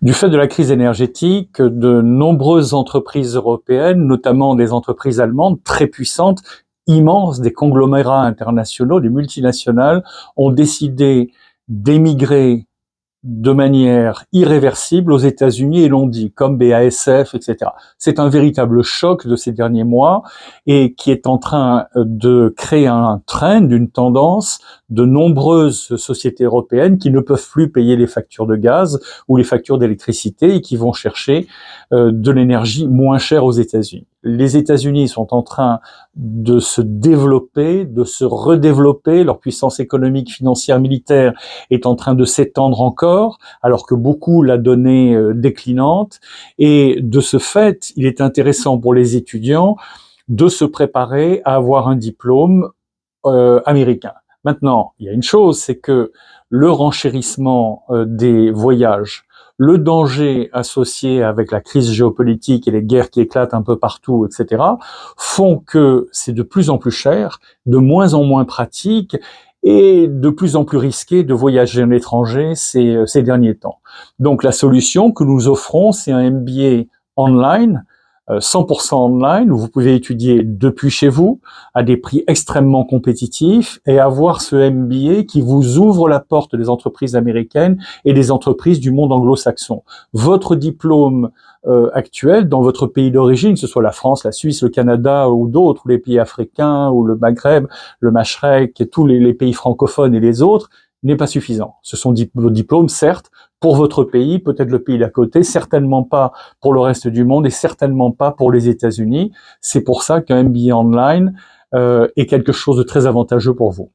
Du fait de la crise énergétique, de nombreuses entreprises européennes, notamment des entreprises allemandes très puissantes, immenses, des conglomérats internationaux, des multinationales, ont décidé d'émigrer de manière irréversible aux États-Unis et l'ont dit, comme BASF, etc. C'est un véritable choc de ces derniers mois et qui est en train de créer un trend, une tendance de nombreuses sociétés européennes qui ne peuvent plus payer les factures de gaz ou les factures d'électricité et qui vont chercher de l'énergie moins chère aux États-Unis. Les États-Unis sont en train de se développer, de se redévelopper, leur puissance économique, financière, militaire est en train de s'étendre encore, alors que beaucoup la donnée déclinante. Et de ce fait, il est intéressant pour les étudiants de se préparer à avoir un diplôme américain. Maintenant, il y a une chose, c'est que le renchérissement des voyages, le danger associé avec la crise géopolitique et les guerres qui éclatent un peu partout, etc., font que c'est de plus en plus cher, de moins en moins pratique et de plus en plus risqué de voyager à l'étranger ces derniers temps. Donc la solution que nous offrons, c'est un MBA online, 100% online, où vous pouvez étudier depuis chez vous, à des prix extrêmement compétitifs, et avoir ce MBA qui vous ouvre la porte des entreprises américaines et des entreprises du monde anglo-saxon. Votre diplôme actuel dans votre pays d'origine, que ce soit la France, la Suisse, le Canada ou d'autres, les pays africains ou le Maghreb, le Machrek et tous les pays francophones et les autres, n'est pas suffisant. Ce sont vos diplômes, certes, pour votre pays, peut-être le pays d'à côté, certainement pas pour le reste du monde et certainement pas pour les États-Unis. C'est pour ça qu'un MBA online est quelque chose de très avantageux pour vous.